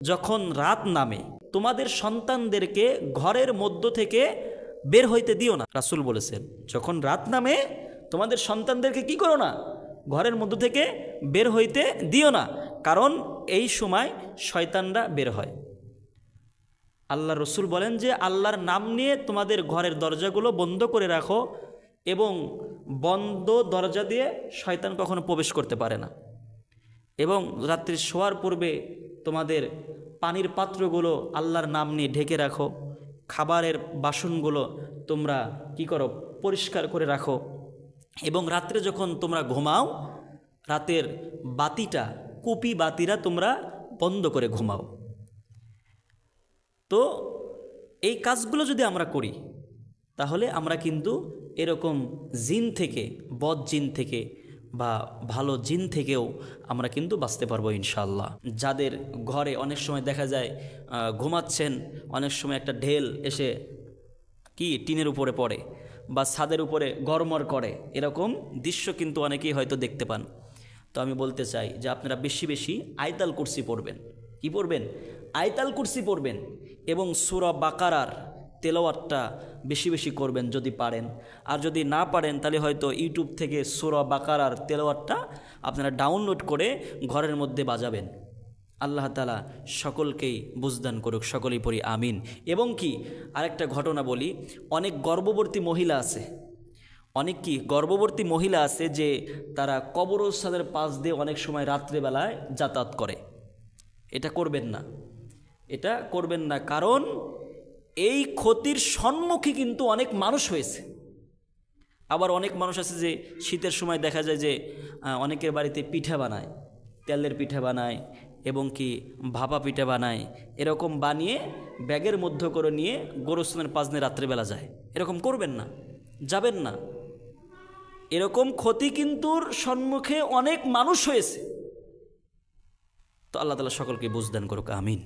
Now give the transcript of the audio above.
যখন রাত নামে তোমাদের সন্তানদেরকে ঘরের মধ্য থেকে বের হইতে দিও না। রাসূল বলেছেন, যখন রাত নামে তোমাদের সন্তানদেরকে কি করো না, ঘরের মধ্য থেকে বের হইতে দিও না, কারণ এই সময় শয়তানরা বের হয়। আল্লাহ রসুল বলেন যে আল্লাহর নাম নিয়ে তোমাদের ঘরের দরজাগুলো বন্ধ করে রাখো, এবং বন্ধ দরজা দিয়ে শয়তান কখনো প্রবেশ করতে পারে না। এবং রাত্রি শোয়ার পূর্বে তোমাদের পানির পাত্রগুলো আল্লাহর নাম নিয়ে ঢেকে রাখো, খাবারের বাসনগুলো তোমরা কি করো, পরিষ্কার করে রাখো। এবং রাত্রে যখন তোমরা ঘুমাও, রাতের বাতিটা, কুপি বাতিরা তোমরা বন্ধ করে ঘুমাও। তো এই কাজগুলো যদি আমরা করি, তাহলে আমরা কিন্তু এরকম জিন থেকে, বদ জিন থেকে বা ভালো জিন থেকেও আমরা কিন্তু বাঁচতে পারবো ইনশাআল্লাহ। যাদের ঘরে অনেক সময় দেখা যায় ঘুমাচ্ছেন, অনেক সময় একটা ঢেল এসে কি টিনের উপরে পড়ে বা ছাদের উপরে গড়মড় করে, এরকম দৃশ্য কিন্তু অনেকেই হয়তো দেখতে পান। তো আমি বলতে চাই যে আপনারা বেশি বেশি আয়াতুল কুরসি পড়বেন। কি পড়বেন? আয়াতুল কুরসি পড়বেন, এবং সূরা বাকারার তেলাওয়াতটা বেশি বেশি করবেন যদি পারেন। আর যদি না পারেন তাহলে হয়তো ইউটিউব থেকে সূরা বাকারার তেলাওয়াতটা আপনারা ডাউনলোড করে ঘরের মধ্যে বাজাবেন। আল্লাহ তাআলা সকলকেই বুঝদান করুক, সকলেই পড়ি আমিন। এবং কি আরেকটা ঘটনা বলি, অনেক গর্ভবতী মহিলা আছে, অনেক কি গর্ভবতী মহিলা আছে যে তারা কবরস্থানের পাশ দিয়ে অনেক সময় রাত্রেবেলায় যাতায়াত করে। এটা করবেন না, এটা করবেন না, কারণ এই ক্ষতির সম্মুখী কিন্তু অনেক মানুষ হয়েছে। আবার অনেক মানুষ আছে যে শীতের সময় দেখা যায় যে অনেকের বাড়িতে পিঠা বানায়, তেলের পিঠা বানায় এবং কি ভাপা পিঠা বানায়, এরকম বানিয়ে ব্যাগের মধ্যে করে নিয়ে গোরস্থানের পাশ দিয়ে রাত্রেবেলা যায়। এরকম করবেন না, যাবেন না। এরকম ক্ষতি কিন্তু সম্মুখে অনেক মানুষ হয়েছে। তো আল্লাহ তাআলা সকলকে বুঝদান করুক, আমিন।